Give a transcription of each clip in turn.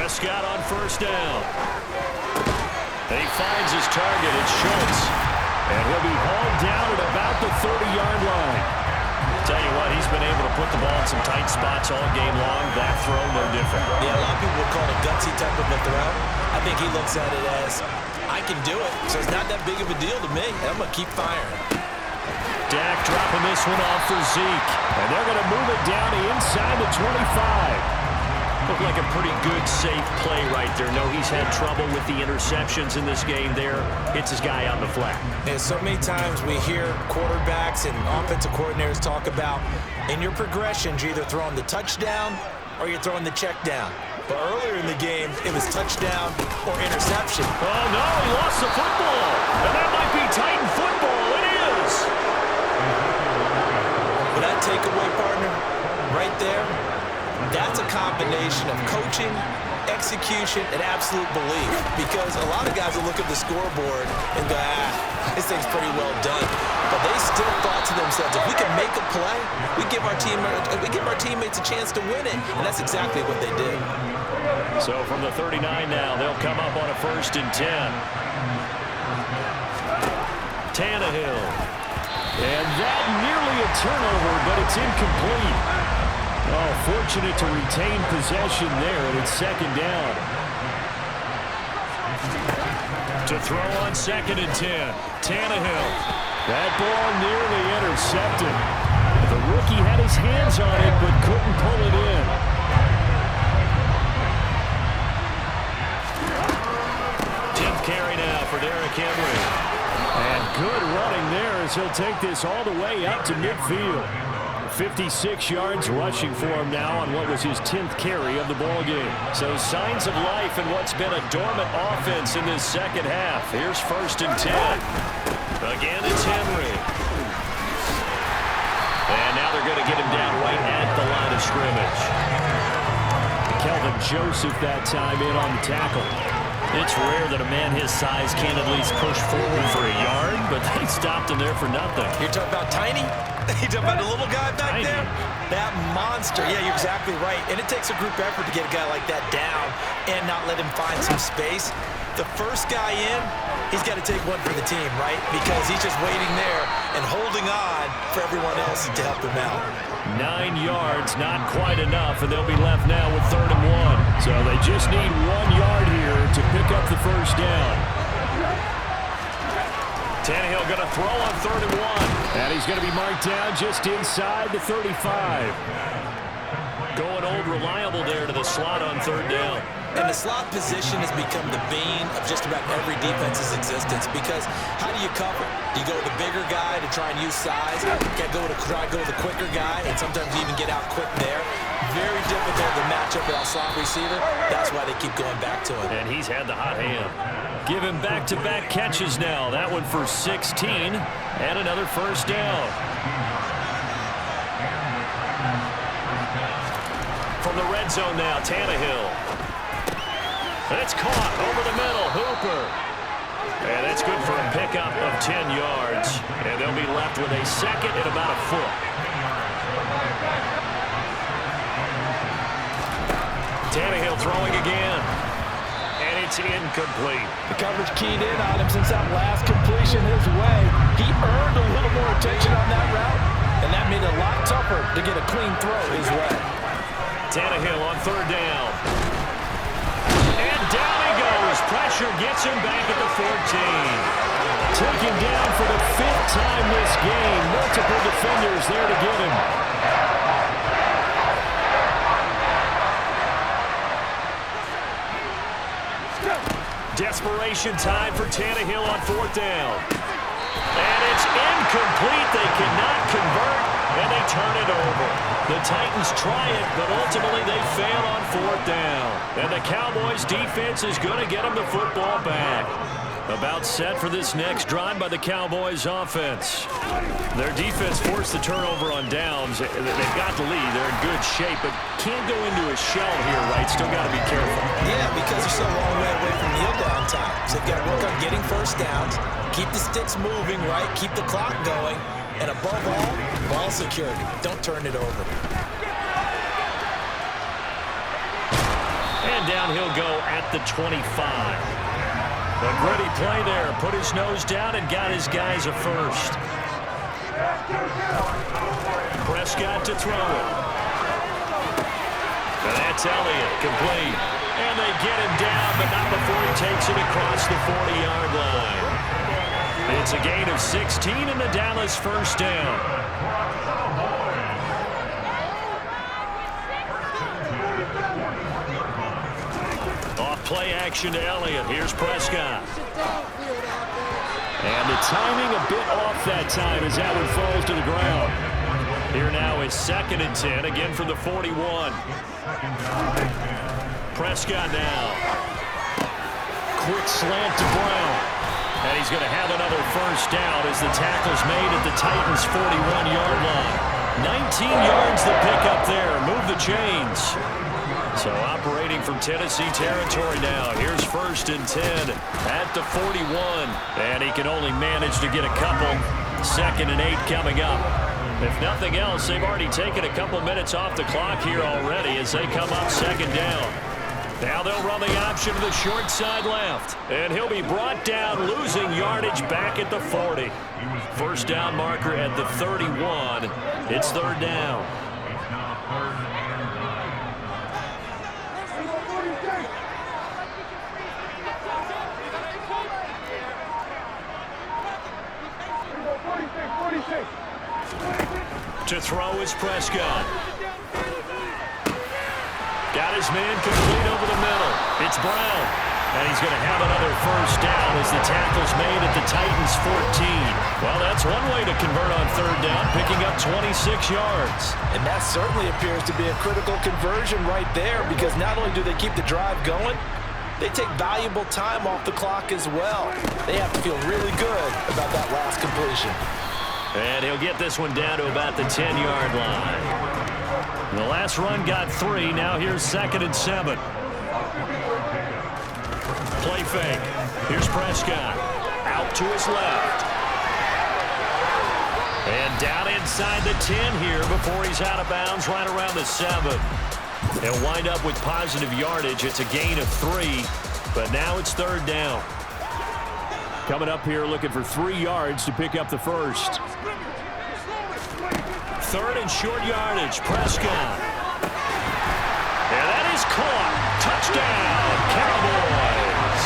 Prescott on first down. And he finds his target. It's Schultz. And he'll be hauled down at about the 30-yard line. Tell you what, he's been able to put the ball in some tight spots all game long. That throw, no different. Yeah, a lot of people would call it a gutsy type of a throw. I think he looks at it as, I can do it, so it's not that big of a deal to me. I'm going to keep firing. Dak dropping this one off for Zeke. And they're going to move it down to inside the 25. Looked like a pretty good, safe play right there. No, he's had trouble with the interceptions in this game there. Hits his guy out in the flat. And so many times we hear quarterbacks and offensive coordinators talk about, in your progressions, you're either throwing the touchdown or you're throwing the check down. But earlier in the game, it was touchdown or interception. Oh, no, he lost the football. And that might be Titan football. It is. But that takeaway, partner, right there, that's a combination of coaching, execution, and absolute belief. Because a lot of guys will look at the scoreboard and go, this thing's pretty well done. But they still thought to themselves, if we can make a play, we give our teammates a chance to win it. And that's exactly what they did. So from the 39 now, they'll come up on a 1st and 10. Tannehill. And that nearly a turnover, but it's incomplete. Oh, fortunate to retain possession there, and it's 2nd down. To throw on 2nd and 10. Tannehill. That ball nearly intercepted. The rookie had his hands on it, but couldn't pull it in. Carry now for Derrick Henry. And good running there as he'll take this all the way up to midfield. 56 yards rushing for him now on what was his 10th carry of the ballgame. So signs of life in what's been a dormant offense in this second half. Here's 1st and 10. Again, it's Henry. And now they're going to get him down right at the line of scrimmage. Kelvin Joseph that time in on the tackle. It's rare that a man his size can't at least push forward for a yard, but they stopped him there for nothing. You're talking about Tiny? You're talking about the little guy back there? That monster. Yeah, you're exactly right. And it takes a group effort to get a guy like that down and not let him find some space. The first guy in, he's got to take one for the team, right? Because he's just waiting there and holding on for everyone else to help him out. 9 yards, not quite enough, and they'll be left now with 3rd and 1. So they just need 1 yard here to pick up the first down. Tannehill going to throw on 3rd and 1. And he's going to be marked down just inside the 35. Going old reliable there to the slot on 3rd down. And the slot position has become the bane of just about every defense's existence, because how do you cover? Do you go with the bigger guy to try and use size? Can't go with the quicker guy, and sometimes you even get out quick there. Very difficult to match up with our slot receiver. That's why they keep going back to him. And he's had the hot hand. Give him back-to-back catches now. That one for 16, and another 1st down. From the red zone now, Tannehill. And it's caught over the middle, Hooper. And that's good for a pickup of 10 yards. And they'll be left with a 2nd and about a foot. Tannehill throwing again. And it's incomplete. The coverage keyed in on him since that last completion his way. He earned a little more attention on that route, and that made it a lot tougher to get a clean throw his way. Tannehill on 3rd down. And down he goes. Pressure gets him back at the 14. Taken down for the 5th time this game. Multiple defenders there to get him. Desperation time for Tannehill on 4th down. And it's incomplete. They cannot convert, and they turn it over. The Titans try it, but ultimately they fail on 4th down. And the Cowboys defense is going to get them the football back. About set for this next drive by the Cowboys offense. Their defense forced the turnover on downs. They've got the lead. They're in good shape, but can't go into a shell here, right? Still got to be careful. Yeah, because they're so long way away from kneel down time. So they've got to work on getting 1st downs, keep the sticks moving, right? Keep the clock going. And above all, ball security. Don't turn it over. And down he'll go at the 25. A gritty play there. Put his nose down and got his guys a first. Prescott to throw it. And that's Elliott, complete. And they get him down, but not before he takes it across the 40-yard line. It's a gain of 16 and the Dallas first down. Off play action to Elliott. Here's Prescott. And the timing a bit off that time as that one falls to the ground. Here now is 2nd and 10, again from the 41. Prescott now. Quick slant to Brown. And he's going to have another first down as the tackle's made at the Titans' 41-yard line. 19 yards the pickup there. Move the chains. So operating from Tennessee territory now. Here's 1st and 10 at the 41. And he can only manage to get a couple. 2nd and 8 coming up. If nothing else, they've already taken a couple minutes off the clock here already as they come up 2nd down. Now they'll run the option to the short side left. And he'll be brought down, losing yardage back at the 40. First down marker at the 31. It's 3rd down. To throw is Prescott. Got his man complete over the middle. It's Brown. And he's going to have another first down as the tackle's made at the Titans' 14. Well, that's one way to convert on 3rd down, picking up 26 yards. And that certainly appears to be a critical conversion right there, because not only do they keep the drive going, they take valuable time off the clock as well. They have to feel really good about that last completion. And he'll get this one down to about the 10-yard line. The last run got 3. Now here's 2nd and 7. Play fake. Here's Prescott. Out to his left. And down inside the 10 here before he's out of bounds right around the 7. He'll wind up with positive yardage. It's a gain of 3. But now it's 3rd down. Coming up here looking for 3 yards to pick up the first. 3rd and short yardage. Prescott. And that is caught. Touchdown, Cowboys.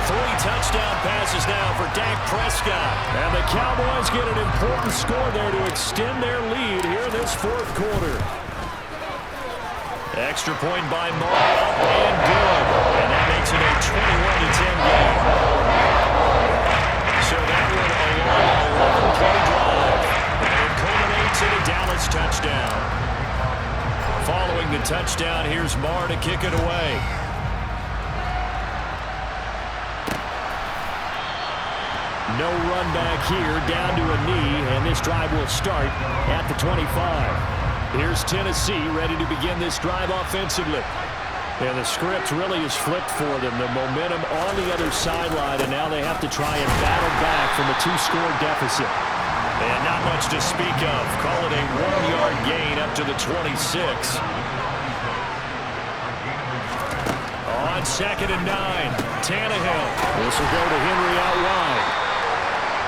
3 touchdown passes now for Dak Prescott. And the Cowboys get an important score there to extend their lead here in this 4th quarter. Extra point by Moore, up and good. And that makes it a 21-10 game. So that one a long 11-play drive. And it culminates in a Dallas touchdown. Following the touchdown, here's Moore to kick it away. No run back here, down to a knee, and this drive will start at the 25. Here's Tennessee ready to begin this drive offensively. And the script really is flipped for them. The momentum on the other sideline, and now they have to try and battle back from a 2-score deficit. And not much to speak of. Call it a 1-yard gain up to the 26. On 2nd and 9, Tannehill. This will go to Henry out wide.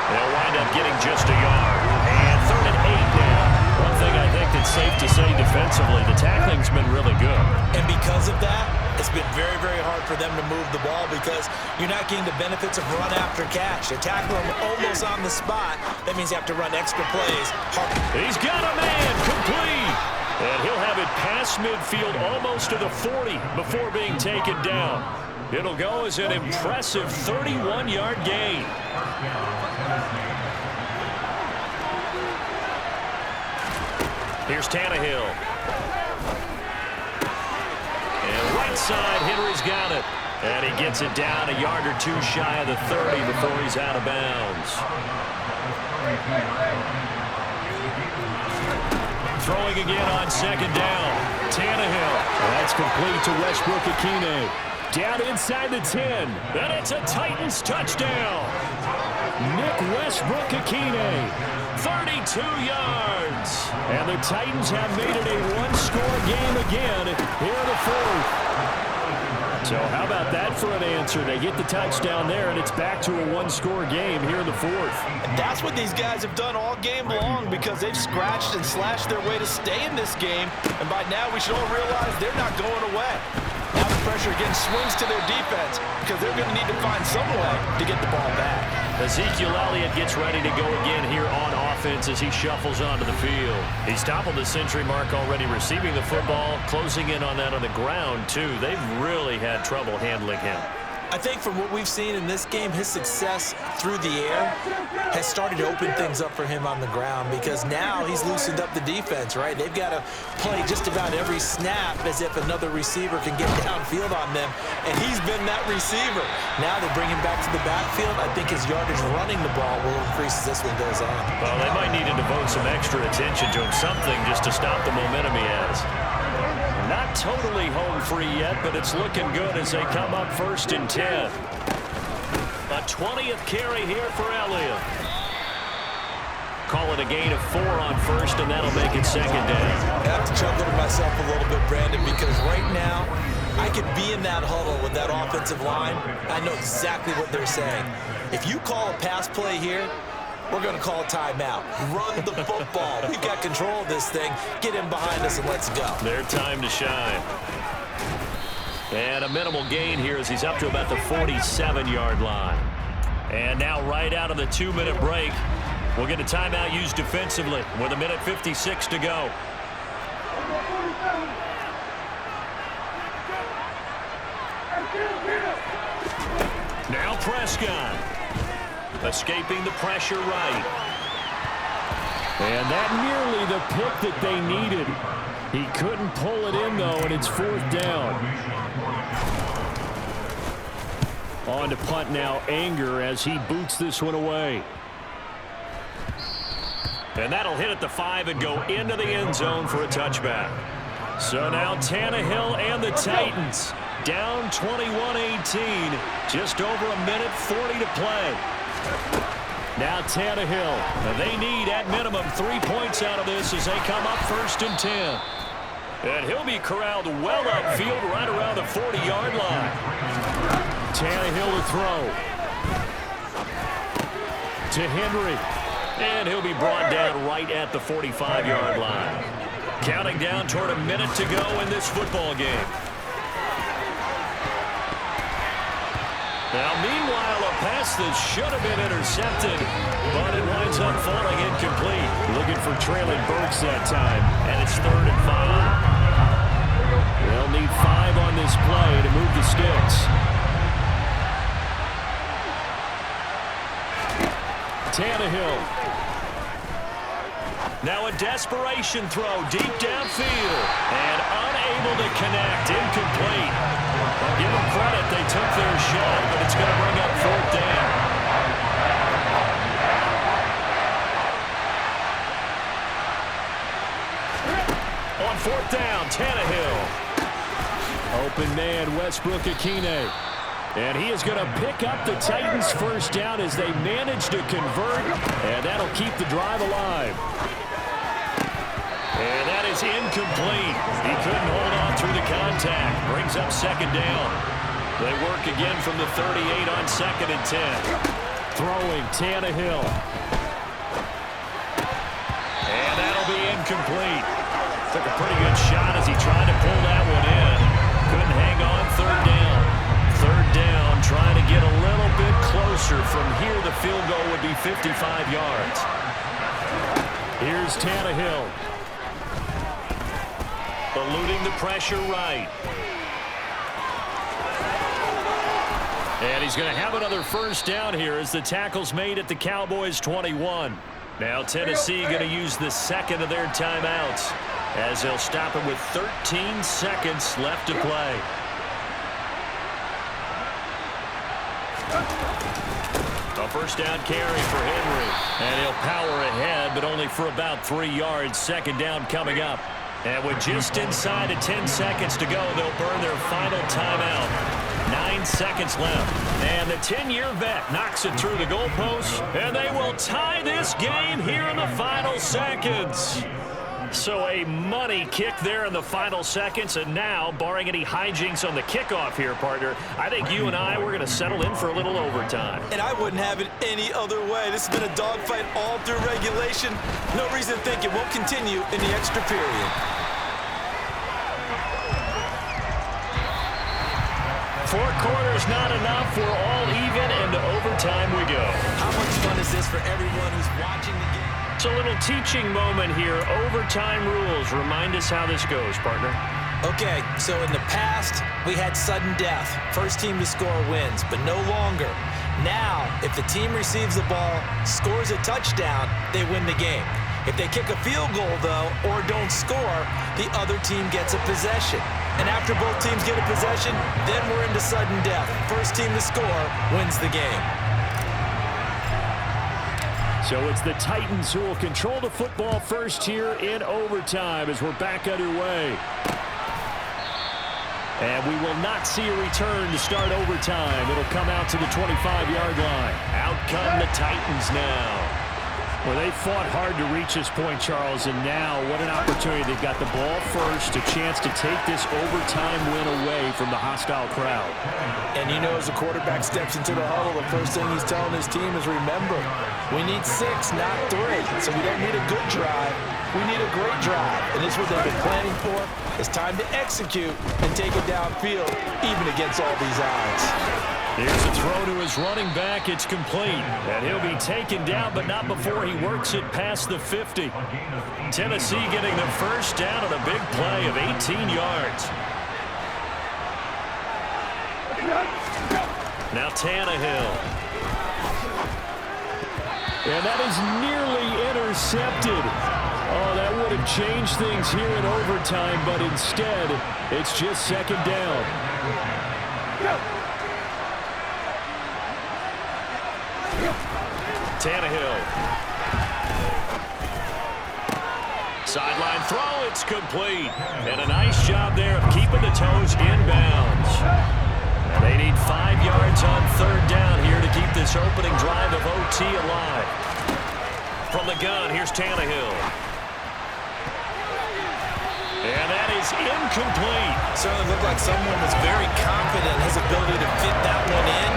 They'll wind up getting just a yard. And 3rd and 8 now. One thing I think that's safe to say defensively, the tackling's been really good. And because of that, it's been very, very hard for them to move the ball because you're not getting the benefits of run after catch. They tackle him almost on the spot. That means you have to run extra plays. He's got a man complete. And he'll have it past midfield almost to the 40 before being taken down. It'll go as an impressive 31-yard gain. Here's Tannehill. And right side, Henry's got it. And he gets it down a yard or 2 shy of the 30 before he's out of bounds. Throwing again on 2nd down. Tannehill. That's complete to Westbrook-Ikhine. Down inside the 10. And it's a Titans touchdown. Nick Westbrook-Ikhine. 32 yards. And the Titans have made it a 1-score game again here in the 4th. So how about that for an answer? They get the touchdown there, and it's back to a one-score game here in the fourth. And that's what these guys have done all game long because they've scratched and slashed their way to stay in this game. And by now we should all realize they're not going away. Now the pressure again swings to their defense because they're going to need to find some way to get the ball back. Ezekiel Elliott gets ready to go again here on offense as he shuffles onto the field. He's toppled the century mark already receiving the football, closing in on that on the ground, too. They've really had trouble handling him. I think from what we've seen in this game, his success through the air has started to open things up for him on the ground because now he's loosened up the defense, right? They've got to play just about every snap as if another receiver can get downfield on them, and he's been that receiver. Now they bring him back to the backfield. I think his yardage running the ball will increase as this one goes on. Well, they might need to devote some extra attention to him, something just to stop the momentum he has. Not totally home free yet, but it's looking good as they come up 1st and 10. A 20th carry here for Elliott. Call it a gain of 4 on 1st, and that'll make it 2nd down. I have to chuckle to myself a little bit, Brandon, because right now I could be in that huddle with that offensive line. I know exactly what they're saying. If you call a pass play here, we're going to call a timeout. Run the football. We've got control of this thing. Get him behind us and let's go. Their time to shine. And a minimal gain here as he's up to about the 47-yard line. And now right out of the 2-minute break, we'll get a timeout used defensively with 1:56 to go. Now Prescott. Escaping the pressure right. And that nearly the pick that they needed. He couldn't pull it in, though, and it's 4th down. On to punt now, Anger, as he boots this one away. And that'll hit at the 5 and go into the end zone for a touchback. So now Tannehill and the Titans down 21-18. Just over 1:40 to play. Now Tannehill. They need at minimum 3 points out of this as they come up 1st and 10. And he'll be corralled well upfield right around the 40-yard line. Tannehill to throw. To Henry. And he'll be brought down right at the 45-yard line. Counting down toward a minute to go in this football game. Now, meanwhile, a pass that should have been intercepted, but it winds up falling incomplete. Looking for Traylon Burks that time, and it's 3rd and 5. They'll need 5 on this play to move the sticks. Tannehill. Now a desperation throw deep downfield, and unable to connect, incomplete. I'll give them credit, they took their shot, but it's going to bring up 4th down. On 4th down, Tannehill. Open man, Westbrook-Akine. And he is going to pick up the Titans' 1st down as they manage to convert, and that'll keep the drive alive. And that is incomplete. He couldn't hold on through the contact. Brings up 2nd down. They work again from the 38 on 2nd and 10. Throwing Tannehill. And that'll be incomplete. Took a pretty good shot as he tried to pull that one in. Couldn't hang on. 3rd down. 3rd down, trying to get a little bit closer. From here, the field goal would be 55 yards. Here's Tannehill. Eluding the pressure right. And he's going to have another 1st down here as the tackle's made at the Cowboys' 21. Now Tennessee going to use the 2nd of their timeouts as they'll stop him with 13 seconds left to play. A 1st down carry for Henry. And he'll power ahead, but only for about 3 yards. 2nd down coming up. And with just inside of 10 seconds to go, they'll burn their final timeout. 9 seconds left. And the 10-year vet knocks it through the goalpost. And they will tie this game here in the final seconds. So a money kick there in the final seconds, and now, barring any hijinks on the kickoff here, partner, I think you and I, we're going to settle in for a little overtime. And I wouldn't have it any other way. This has been a dogfight all through regulation. No reason to think it won't continue in the extra period. Four quarters not enough. We're all even, and to overtime we go. How much fun is this for everyone who's watching the game? It's a little teaching moment here. Overtime rules. Remind us how this goes, partner. Okay, so in the past, we had sudden death. First team to score wins, but no longer. Now, if the team receives the ball, scores a touchdown, they win the game. If they kick a field goal, though, or don't score, the other team gets a possession. And after both teams get a possession, then we're into sudden death. First team to score wins the game. So it's the Titans who will control the football first here in overtime as we're back underway. And we will not see a return to start overtime. It'll come out to the 25-yard line. Out come the Titans now. Well, they fought hard to reach this point, Charles, and now what an opportunity. They've got the ball first, a chance to take this overtime win away from the hostile crowd. And you know, as the quarterback steps into the huddle, the first thing he's telling his team is, remember, we need 6, not 3. So we don't need a good drive. We need a great drive. And this is what they've been planning for. It's time to execute and take it downfield, even against all these odds. Here's a throw to his running back. It's complete. And he'll be taken down, but not before he works it past the 50. Tennessee getting the first down on a big play of 18 yards. Now Tannehill. And that is nearly intercepted. Oh, that would have changed things here in overtime, but instead, it's just second down. Tannehill. Sideline throw, it's complete. And a nice job there of keeping the toes inbounds. And they need 5 yards on third down here to keep this opening drive of OT alive. From the gun, here's Tannehill. And that is incomplete. Certainly looked like someone was very confident in his ability to fit that one in.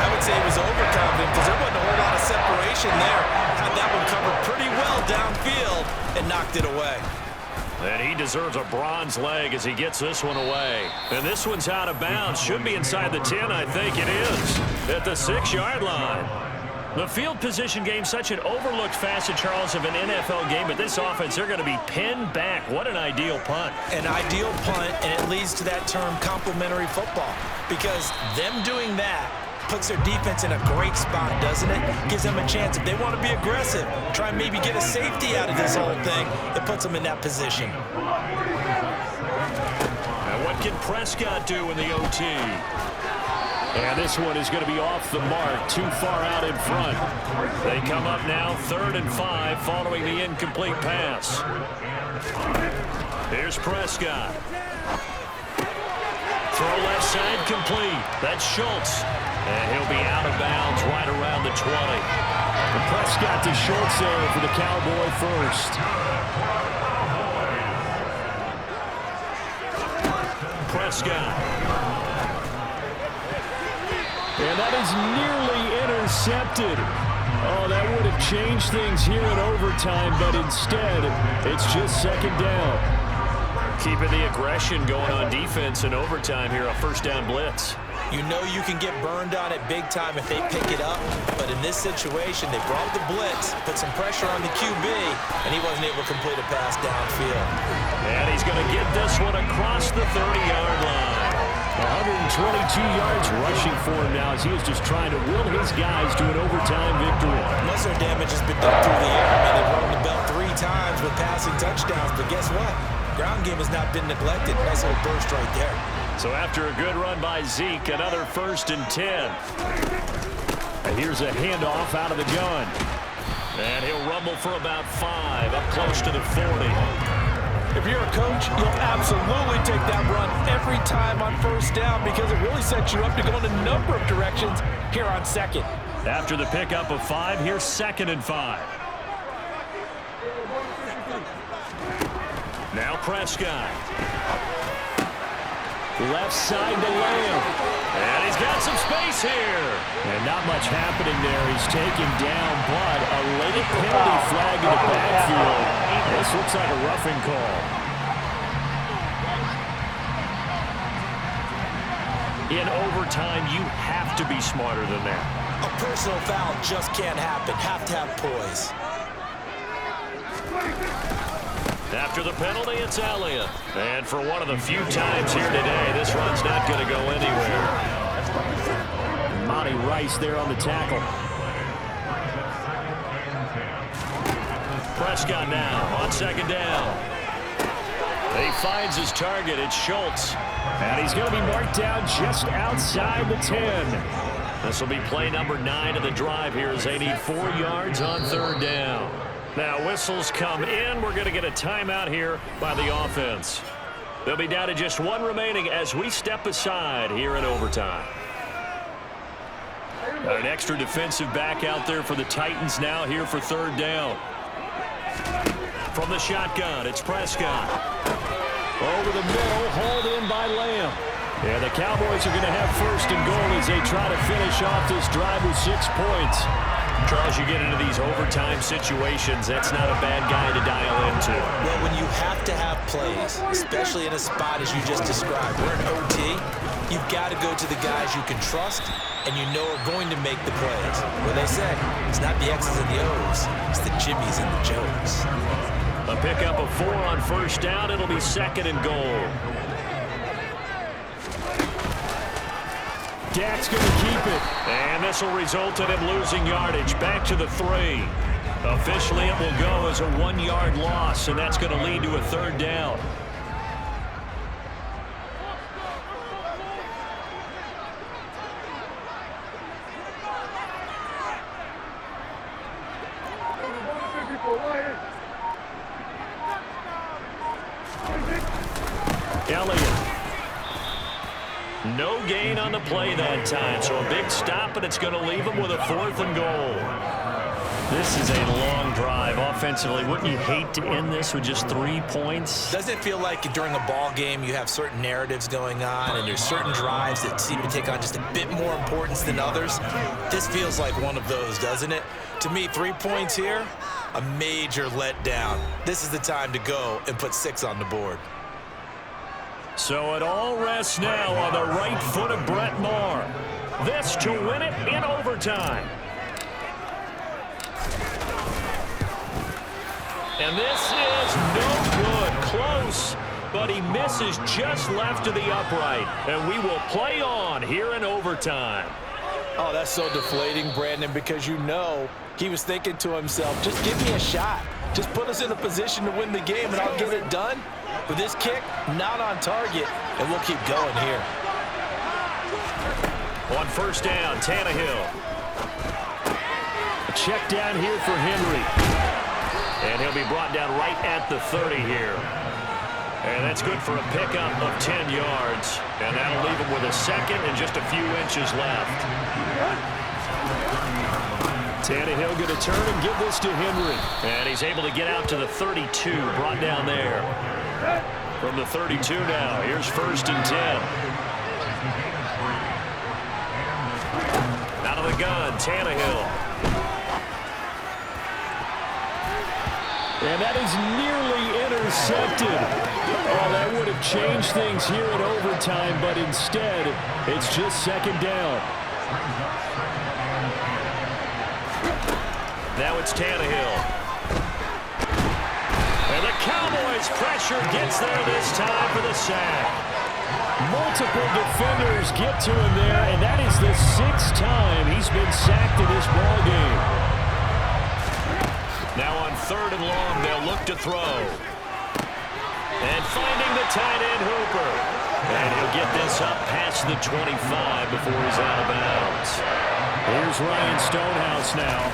I would say he was overconfident because there wasn't a whole lot of separation there. Had that one covered pretty well downfield and knocked it away. And he deserves a bronze leg as he gets this one away. And this one's out of bounds. Should be inside the 10, I think it is. At the 6-yard line. The field position game, such an overlooked facet, Charles, of an NFL game, but this offense, they're going to be pinned back. What an ideal punt. An ideal punt, and it leads to that term complementary football, because them doing that puts their defense in a great spot, doesn't it? Gives them a chance, if they want to be aggressive, try and maybe get a safety out of this whole thing, it puts them in that position. And what can Prescott do in the OT? And this one is going to be off the mark, too far out in front. They come up now 3rd and 5 following the incomplete pass. Here's Prescott. Throw left side complete. That's Schultz. And he'll be out of bounds right around the 20. And Prescott to Schultz there for the Cowboy first. Prescott. And that is nearly intercepted. Oh, that would have changed things here in overtime, but instead, it's just second down. Keeping the aggression going on defense in overtime here, a first down blitz. You know you can get burned on it big time if they pick it up, but in this situation, they brought the blitz, put some pressure on the QB, and he wasn't able to complete a pass downfield. And he's going to get this one across the 30-yard line. 122 yards rushing for him now as he was just trying to will his guys to an overtime victory. Muscle damage has been done through the air. I mean, they've run the belt 3 times with passing touchdowns, but guess what? Ground game has not been neglected. Nice little burst right there. So after a good run by Zeke, another 1st and 10. And here's a handoff out of the gun. And he'll rumble for about 5, up close to the 40. If you're a coach, you'll absolutely take that run every time on first down because it really sets you up to go in a number of directions here on second. After the pickup of 5, here's 2nd and 5. Now Prescott. Left side to Lamb. And he's got some space here. And not much happening there. He's taken down, but a late penalty flag in the backfield. This looks like a roughing call. In overtime, you have to be smarter than that. A personal foul just can't happen. Have to have poise. After the penalty, it's Elliott. And for one of the few times here today, this run's not going to go anywhere. Monty Rice there on the tackle. Prescott now on second down. He finds his target. It's Schultz. And he's going to be marked down just outside the 10. This will be play number 9 of the drive here as they need 4 yards on third down. Now whistles come in. We're going to get a timeout here by the offense. They'll be down to just 1 remaining as we step aside here in overtime. An extra defensive back out there for the Titans now here for third down. From the shotgun, it's Prescott. Over the middle, hauled in by Lamb. And the Cowboys are going to have first and goal as they try to finish off this drive with 6 points. Charles, you get into these overtime situations, that's not a bad guy to dial into. Well, when you have to have plays, especially in a spot as you just described, we're in OT, you've got to go to the guys you can trust and you know are going to make the plays. What they say, it's not the X's and the O's, it's the Jimmys and the Joes. A pickup of 4 on first down. It'll be second and goal. Dak's going to keep it. And this will result in him losing yardage. Back to the 3. Officially, it will go as a 1-yard loss, and that's going to lead to a third down. Elliott. No gain on the play that time, so a big stop, and it's going to leave him with a 4th and goal. This is a long drive offensively. Wouldn't you hate to end this with just 3 points? Doesn't it feel like during a ball game you have certain narratives going on and there's certain drives that seem to take on just a bit more importance than others? This feels like one of those, doesn't it? To me, 3 points here, a major letdown. This is the time to go and put 6 on the board. So it all rests now on the right foot of Brett Maher. This to win it in overtime. And this is no good. Close, but he misses just left of the upright. And we will play on here in overtime. Oh, that's so deflating, Brandon, because you know he was thinking to himself, just give me a shot. Just put us in a position to win the game, and I'll get it done. But this kick, not on target, and we'll keep going here. On first down, Tannehill. A check down here for Henry. And he'll be brought down right at the 30 here. And that's good for a pickup of 10 yards. And that'll leave him with a second and just a few inches left. Tannehill going to turn and give this to Henry. And he's able to get out to the 32, brought down there. From the 32 now, here's first and 10. Out of the gun, Tannehill. And that is nearly intercepted. Oh, that would have changed things here in overtime, but instead, it's just second down. Now it's Tannehill. And the Cowboys pressure gets there this time for the sack. Multiple defenders get to him there, and that is the 6th time he's been sacked in this ballgame. Now on third and long, they'll look to throw. And finding the tight end, Hooper. And he'll get this up past the 25 before he's out of bounds. Here's Ryan Stonehouse now,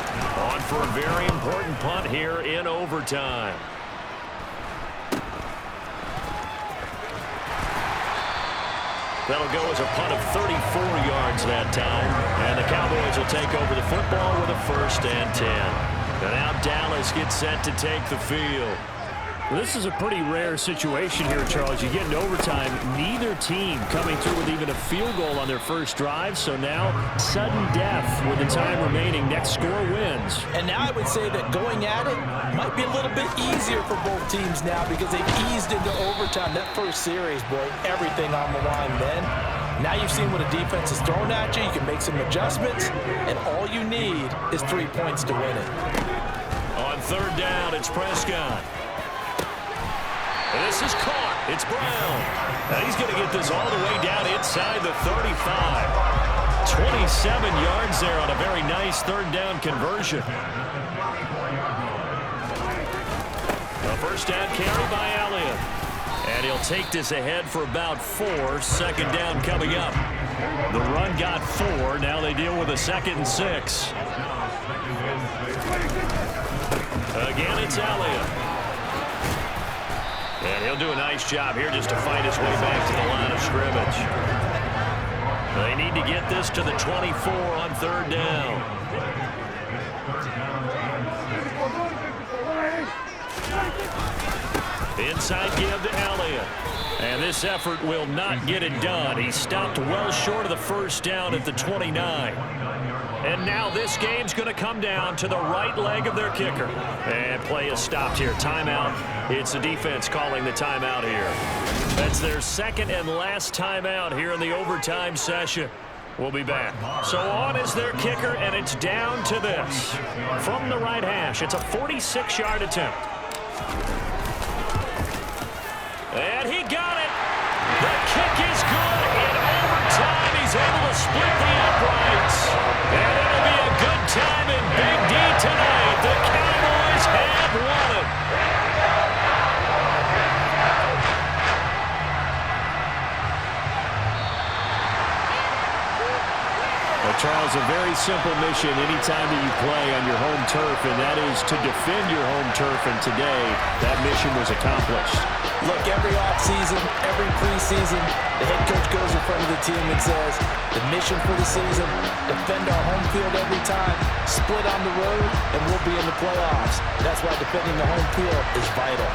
on for a very important punt here in overtime. That'll go as a punt of 34 yards that time. And the Cowboys will take over the football with a first and 10. And now Dallas gets set to take the field. This is a pretty rare situation here, Charles. You get into overtime, neither team coming through with even a field goal on their first drive. So now, sudden death with the time remaining. Next score wins. And now I would say that going at it might be a little bit easier for both teams now because they've eased into overtime. That first series, boy, everything on the line then. Now you've seen what a defense is thrown at you. You can make some adjustments, and all you need is 3 points to win it. On third down, it's Prescott. This is caught. It's Brown. Now he's going to get this all the way down inside the 35. 27 yards there on a very nice third down conversion. The first down carry by Elliott. And he'll take this ahead for about 4. Second down coming up. The run got 4. Now they deal with a 2nd and 6. Again, it's Elliott. And he'll do a nice job here just to fight his way back to the line of scrimmage. They need to get this to the 24 on third down. Inside give to Elliott. And this effort will not get it done. He stopped well short of the first down at the 29. And now this game's going to come down to the right leg of their kicker. And play is stopped here. Timeout. It's the defense calling the timeout here. That's their second and last timeout here in the overtime session. We'll be back. So on is their kicker, and it's down to this. From the right hash, it's a 46-yard attempt. And he got it. The kick is good. In overtime, he's able to split the uprights. And it'll be a good time in Big D tonight. The Cowboys have won it. Charles, a very simple mission anytime that you play on your home turf, and that is to defend your home turf, and today that mission was accomplished. Look, every offseason, every preseason, the head coach goes in front of the team and says, the mission for the season, defend our home field every time, split on the road, and we'll be in the playoffs. That's why defending the home field is vital.